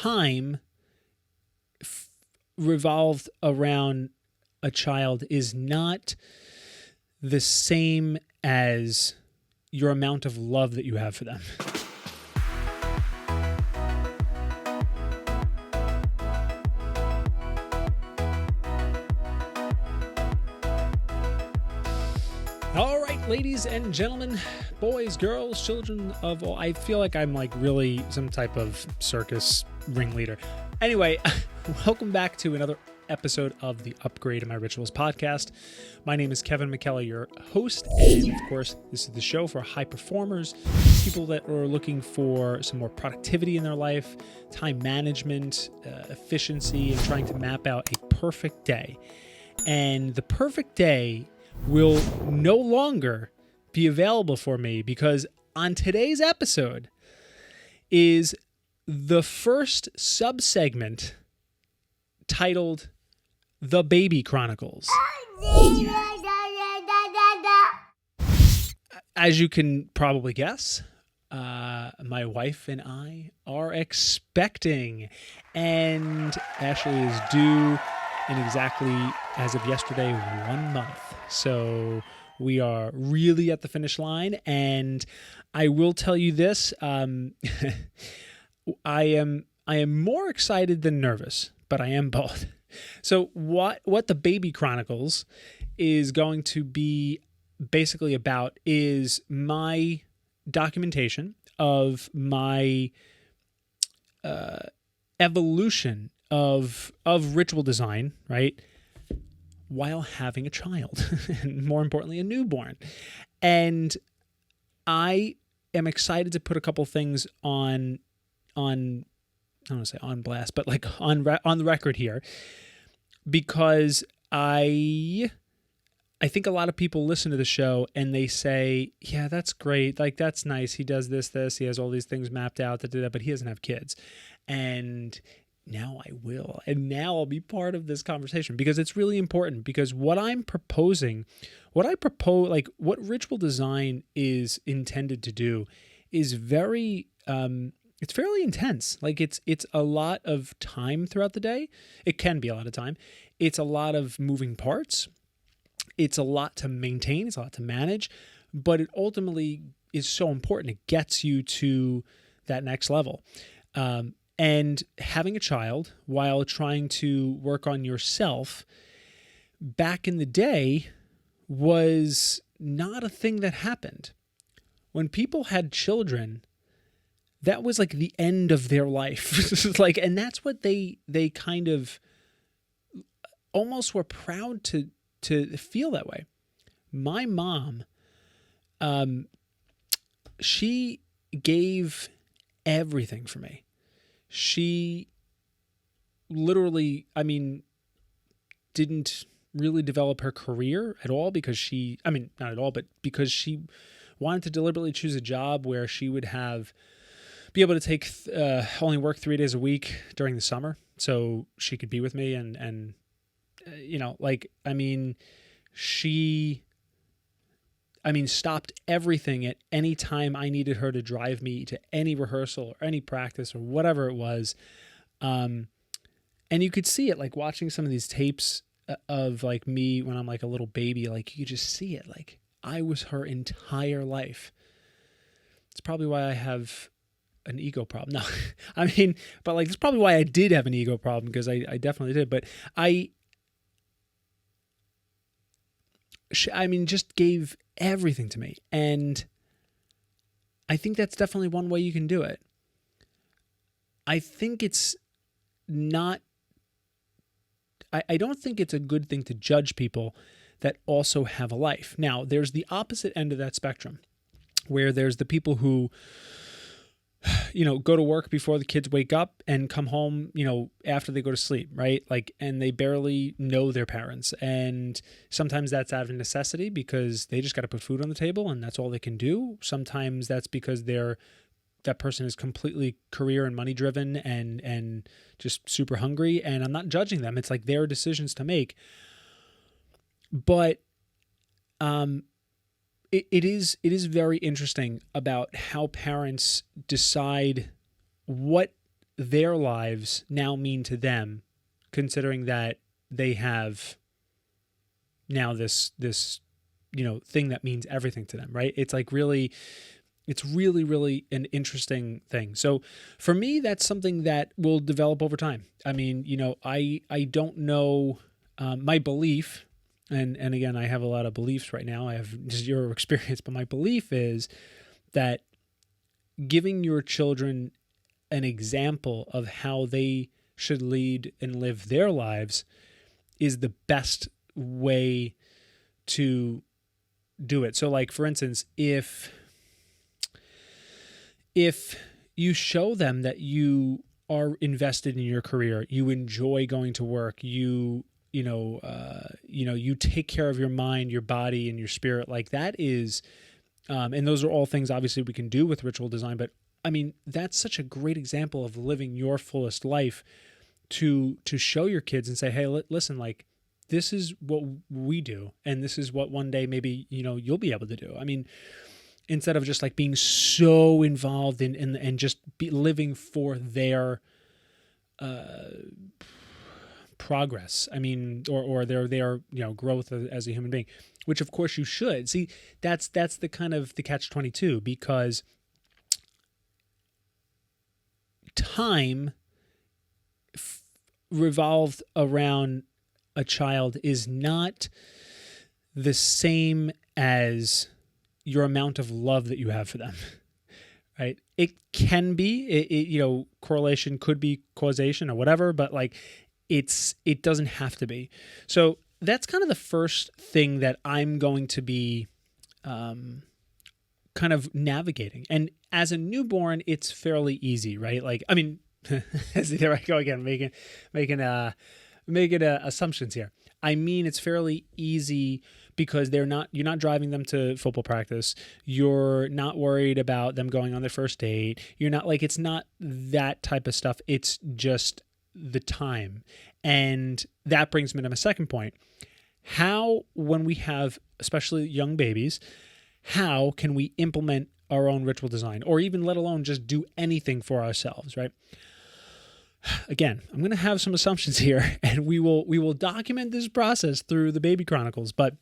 time revolved around a child is not the same as your amount of love that you have for them. All right, ladies and gentlemen, boys, girls, children of all, I feel like I'm like really some type of circus ringleader. Anyway, welcome back to another episode of the Upgrade in My Rituals podcast. My name is Kevin McKellar, your host, and of course, this is the show for high performers, people that are looking for some more productivity in their life, time management, efficiency, and trying to map out a perfect day. And the perfect day will no longer be available for me because on today's episode is the first sub-segment titled The Baby Chronicles. As you can probably guess, my wife and I are expecting, and Ashley is due in exactly, as of yesterday, 1 month. So we are really at the finish line, and I will tell you this, I am more excited than nervous, but I am both. So what the Baby Chronicles is going to be basically about is my documentation of my evolution of ritual design, right? While having a child, and more importantly, a newborn. And I am excited to put a couple things on I don't want to say on blast, but like on the record here, because I think a lot of people listen to the show and they say, yeah, that's great. Like, that's nice. He does this, he has all these things mapped out to do that, but he doesn't have kids. And now I will. And now I'll be part of this conversation because it's really important, because what I propose, like what ritual design is intended to do is very, it's fairly intense. Like it's a lot of time throughout the day. It can be a lot of time. It's a lot of moving parts. It's a lot to maintain. It's a lot to manage, but it ultimately is so important. It gets you to that next level. And having a child while trying to work on yourself back in the day was not a thing that happened. When people had children, that was like the end of their life. Like, and that's what they kind of almost were proud to feel that way. My mom, she gave everything for me. She literally, didn't really develop her career at all because not at all, but because she wanted to deliberately choose a job where she would be able to take, only work 3 days a week during the summer so she could be with me. And she stopped everything at any time I needed her to drive me to any rehearsal or any practice or whatever it was. And you could see it, like watching some of these tapes of like me when I'm like a little baby, like you could just see it. Like I was her entire life. It's probably why I have an ego problem. No, but like, it's probably why I did have an ego problem, because I definitely did. But just gave everything to me. And I think that's definitely one way you can do it. I think it's not, I don't think it's a good thing to judge people that also have a life. Now, there's the opposite end of that spectrum, where there's the people who, go to work before the kids wake up and come home, after they go to sleep, right? Like, and they barely know their parents. And sometimes that's out of necessity because they just got to put food on the table and that's all they can do. Sometimes that's because that person is completely career and money driven and just super hungry. And I'm not judging them. It's like their decisions to make. But, It is very interesting about how parents decide what their lives now mean to them, considering that they have now this thing that means everything to them, right? It's really an interesting thing. So for me, that's something that will develop over time. I mean, I don't know my belief, and again, I have a lot of beliefs right now. I have zero experience, but my belief is that giving your children an example of how they should lead and live their lives is the best way to do it. So like, for instance, if you show them that you are invested in your career, you enjoy going to work, you take care of your mind, your body, and your spirit, like that is, and those are all things obviously we can do with ritual design, but I mean, that's such a great example of living your fullest life to show your kids and say, hey, listen, like, this is what we do, and this is what one day maybe, you'll be able to do. I mean, instead of just like being so involved in and just living for their progress. I mean, or their growth as a human being, which of course you should. See, that's the kind of the catch-22, because time revolved around a child is not the same as your amount of love that you have for them, right? It can be, correlation could be causation or whatever, but like it doesn't have to be. So that's kind of the first thing that I'm going to be kind of navigating. And as a newborn, it's fairly easy, right? Like, I mean, there I go again, making assumptions here. I mean, it's fairly easy because you're not driving them to football practice. You're not worried about them going on their first date. You're not like, it's not that type of stuff. It's just the time. And that brings me to my second point. How, when we have especially young babies, how can we implement our own ritual design, or even let alone just do anything for ourselves, right? Again, I'm going to have some assumptions here, and we will document this process through the Baby Chronicles. But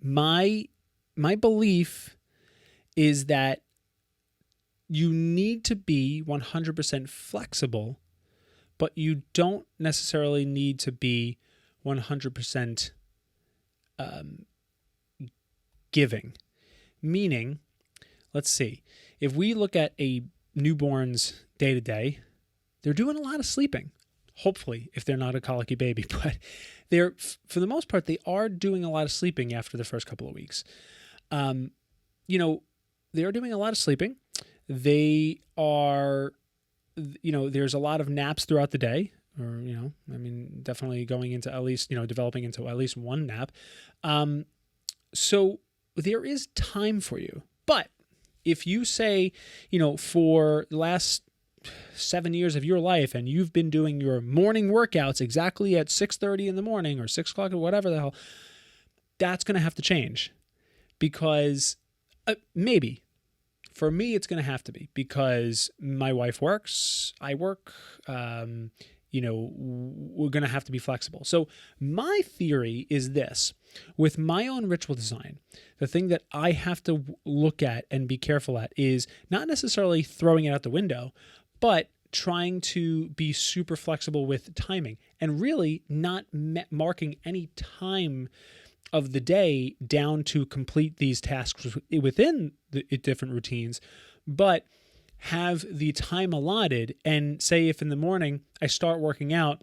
my belief is that you need to be 100% flexible, but you don't necessarily need to be 100% giving. Meaning, let's see, if we look at a newborn's day-to-day, they're doing a lot of sleeping, hopefully, if they're not a colicky baby. But they're, for the most part, they are doing a lot of sleeping after the first couple of weeks. They are doing a lot of sleeping. They are, there's a lot of naps throughout the day, or, definitely going into at least, developing into at least one nap. So there is time for you. But if you say, for the last 7 years of your life, and you've been doing your morning workouts exactly at 6:30 in the morning or 6 o'clock or whatever the hell, that's going to have to change, because maybe for me, it's going to have to be, because my wife works, I work, we're going to have to be flexible. So my theory is this: with my own ritual design, the thing that I have to look at and be careful at is not necessarily throwing it out the window, but trying to be super flexible with timing, and really not marking any time of the day down to complete these tasks within the different routines, but have the time allotted. And say if in the morning I start working out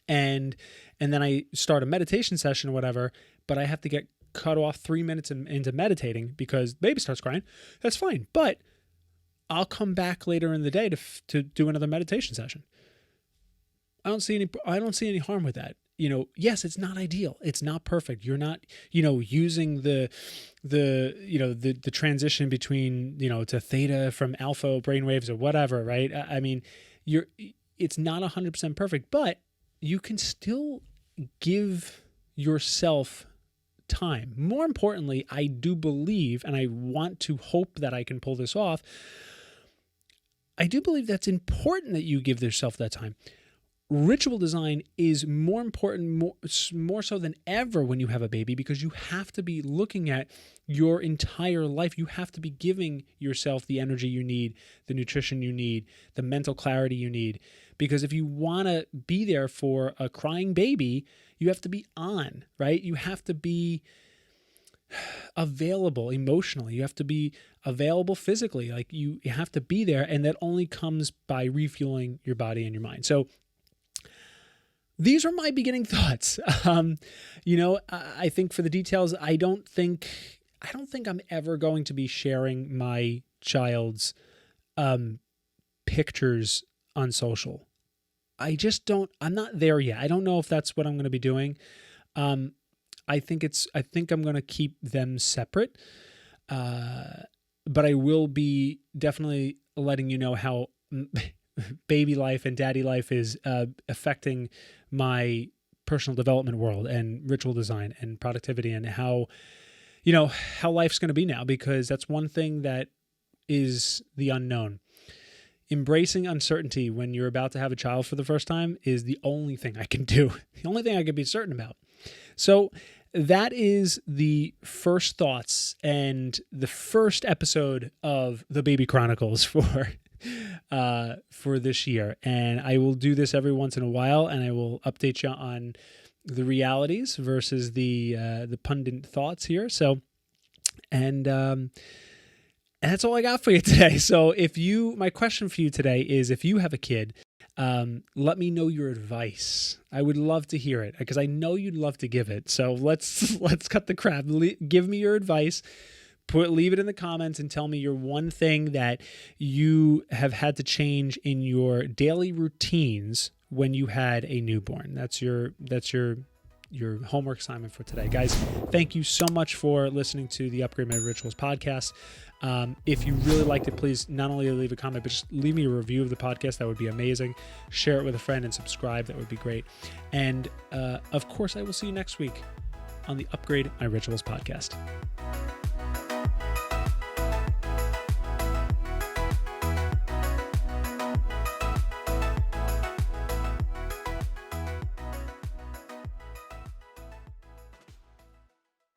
and then I start a meditation session or whatever, but I have to get cut off 3 minutes into meditating because baby starts crying, that's fine. But I'll come back later in the day to do another meditation session. I don't see any harm with that. Yes, it's not ideal. It's not perfect. You're not, using the transition between, to theta from alpha brainwaves or whatever, right? I mean, it's not 100% perfect, but you can still give yourself time. More importantly, I do believe, and I want to hope that I can pull this off, I do believe that's important that you give yourself that time. Ritual design is more important, more so than ever when you have a baby, because you have to be looking at your entire life. You have to be giving yourself the energy you need, the nutrition you need, the mental clarity you need. Because if you want to be there for a crying baby, you have to be on, right? You have to be available emotionally. You have to be available physically. Like you have to be there, and that only comes by refueling your body and your mind. So these are my beginning thoughts. I think for the details, I don't think I'm ever going to be sharing my child's pictures on social. I'm not there yet. I don't know if that's what I'm going to be doing. I think I'm going to keep them separate. But I will be definitely letting you know how baby life and daddy life is affecting my personal development world and ritual design and productivity, and how life's going to be now, because that's one thing that is the unknown. Embracing uncertainty when you're about to have a child for the first time is the only thing I can do, the only thing I can be certain about. So that is the first thoughts and the first episode of the Baby Chronicles for this year. And I will do this every once in a while, and I will update you on the realities versus the pundit thoughts here. So, and that's all I got for you today. So my question for you today is, if you have a kid, let me know your advice. I would love to hear it, because I know you'd love to give it. So let's cut the crap. Give me your advice. Leave it in the comments and tell me your one thing that you have had to change in your daily routines when you had a newborn. That's your homework assignment for today. Guys, thank you so much for listening to the Upgrade My Rituals podcast. If you really liked it, please not only leave a comment, but just leave me a review of the podcast. That would be amazing. Share it with a friend and subscribe. That would be great. And of course, I will see you next week on the Upgrade My Rituals podcast.